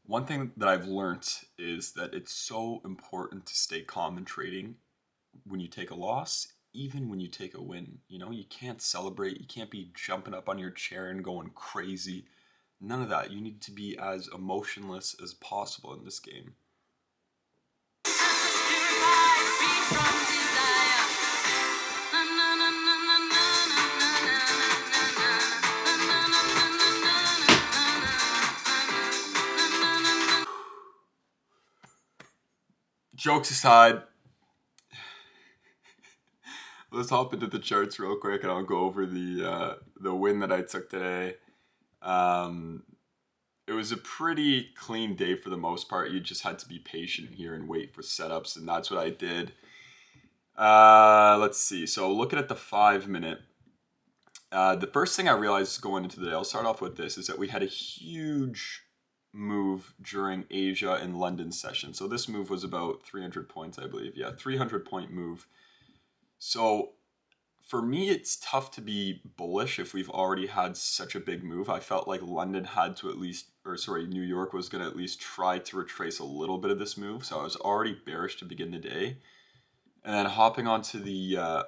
One thing that I've learnt is that it's so important to stay calm in trading when you take a loss, even when you take a win. You know, you can't celebrate, you can't be jumping up on your chair and going crazy. None of that. You need to be as emotionless as possible in this game. Jokes aside, let's hop into the charts real quick, and I'll go over the win that I took today. Um, it was a pretty clean day for the most part. You just had to be patient here and wait for setups, and that's what I did. Let's see. So looking at the 5 minute, the first thing I realized going into the day, I'll start off with this, is that we had a huge move during Asia and London session. So this move was about 300 points, I believe. Yeah, 300 point move. So for me, it's tough to be bullish if we've already had such a big move. I felt like London had to at least, or sorry, New York was going to at least try to retrace a little bit of this move. So I was already bearish to begin the day. And then hopping onto the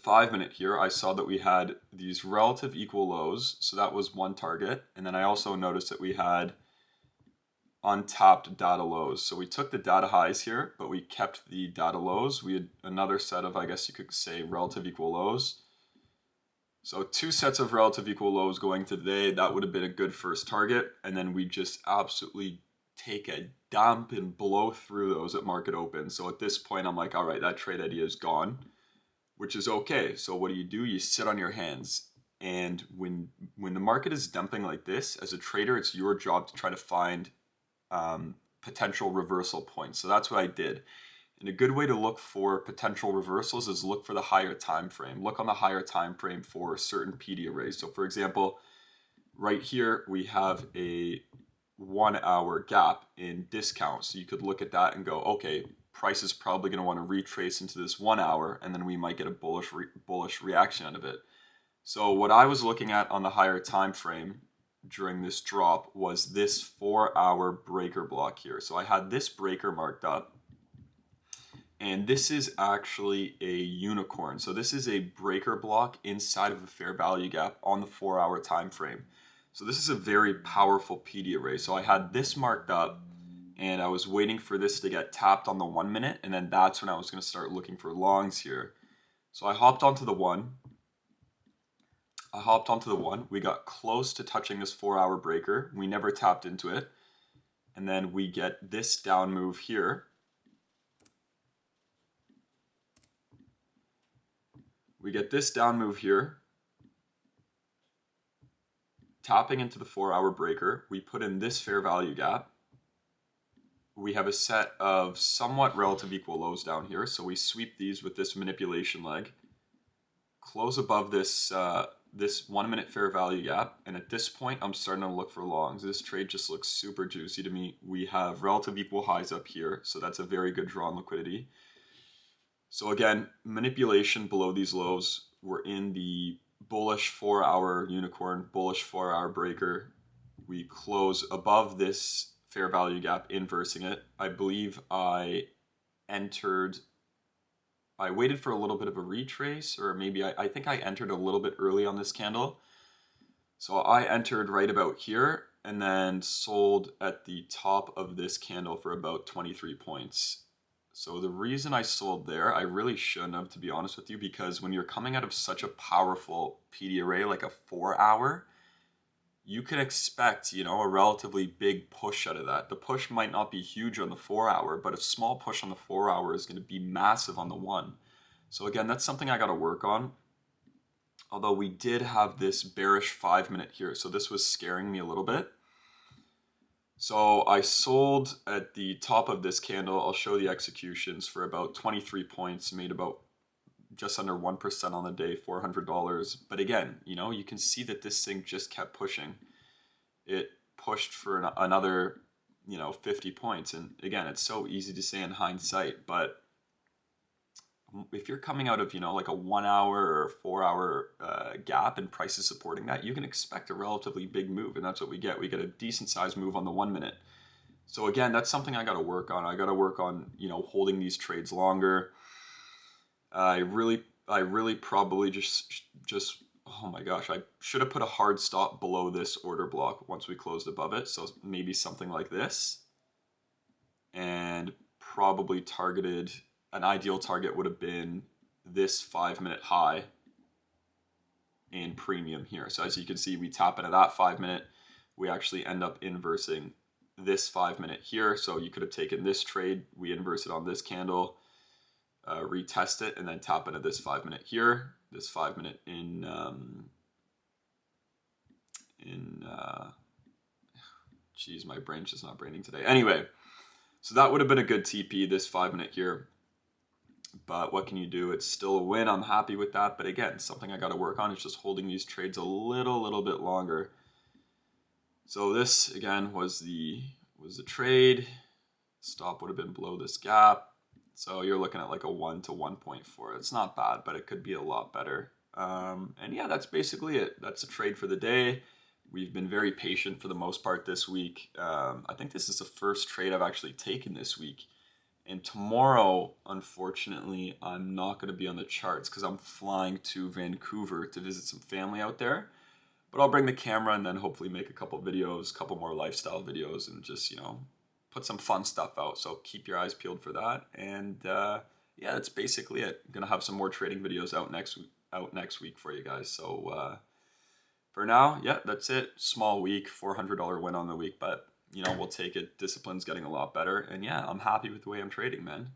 5 minute here, I saw that we had these relative equal lows. So that was one target. And then I also noticed that we had untapped data lows. So we took the data highs here, but we kept the data lows. We had another set of, I guess you could say, relative equal lows. So two sets of relative equal lows going today. That would have been a good first target. And then we just absolutely take a dump and blow through those at market open. So at this point, I'm like, all right, that trade idea is gone, which is okay. So what do? You sit on your hands. And when the market is dumping like this, as a trader, it's your job to try to find potential reversal points. So that's what I did. And a good way to look for potential reversals is look for the higher time frame. Look on the higher time frame for certain PD arrays. So for example, right here we have a 1 hour gap in discount. So you could look at that and go, okay, price is probably going to want to retrace into this 1 hour, and then we might get a bullish reaction out of it. So what I was looking at on the higher time frame during this drop was this 4 hour breaker block here. So I had this breaker marked up, and this is actually a unicorn. So this is a breaker block inside of a fair value gap on the 4 hour time frame. So this is a very powerful PD array. So I had this marked up, and I was waiting for this to get tapped on the 1 minute, and then that's when I was going to start looking for longs here. So I hopped onto the one. We got close to touching this 4 hour breaker. We never tapped into it. And then we get this down move here. Tapping into the 4 hour breaker. We put in this fair value gap. We have a set of somewhat relative equal lows down here. So we sweep these with this manipulation leg. Close above this 1 minute fair value gap, and at this point I'm starting to look for longs. This trade just looks super juicy to me. We have relative equal highs up here, so that's a very good draw on liquidity. So again, manipulation below these lows. We're in the bullish 4 hour unicorn, bullish 4 hour breaker. We close above this fair value gap, inversing it. I believe I waited for a little bit of a retrace, or maybe I think I entered a little bit early on this candle. So I entered right about here and then sold at the top of this candle for about 23 points. So the reason I sold there, I really shouldn't have, to be honest with you, because when you're coming out of such a powerful PD array like a 4 hour, you can expect, a relatively big push out of that. The push might not be huge on the 4 hour, but a small push on the 4 hour is going to be massive on the 1. So again, that's something I got to work on. Although we did have this bearish 5 minute here, so this was scaring me a little bit. So I sold at the top of this candle. I'll show the executions for about 23 points, made about just under 1% on the day, $400. But again, you can see that this thing just kept pushing. It pushed for another, 50 points. And again, it's so easy to say in hindsight, but if you're coming out of, you know, like a 1 hour or 4 hour gap and prices supporting that, you can expect a relatively big move. And that's what we get. We get a decent sized move on the 1 minute. So again, that's something I got to work on. I got to work on, you know, holding these trades longer. I really probably just, oh my gosh, I should have put a hard stop below this order block once we closed above it. So maybe something like this, and probably targeted, an ideal target would have been this 5 minute high in premium here. So as you can see, we tap into that 5 minute, we actually end up inversing this 5 minute here. So you could have taken this trade, we inverse it on this candle, retest it, and then tap into this 5 minute here, this 5 minute in geez, my brain's just not braining today. Anyway, so that would have been a good TP, this 5 minute here. But what can you do? It's still a win. I'm happy with that. But again, something I got to work on is just holding these trades a little bit longer. So this again was the trade. Stop would have been below this gap. So you're looking at like a 1 to 1.4. It's not bad, but it could be a lot better. And yeah, that's basically it. That's a trade for the day. We've been very patient for the most part this week. I think this is the first trade I've actually taken this week. And tomorrow, unfortunately, I'm not going to be on the charts because I'm flying to Vancouver to visit some family out there. But I'll bring the camera and then hopefully make a couple videos, couple more lifestyle videos, and just, you know, put some fun stuff out. So keep your eyes peeled for that. And yeah, that's basically it. I'm going to have some more trading videos out next week for you guys. So for now, yeah, that's it. Small week, $400 win on the week, but you know, we'll take it. Discipline's getting a lot better. And yeah, I'm happy with the way I'm trading, man.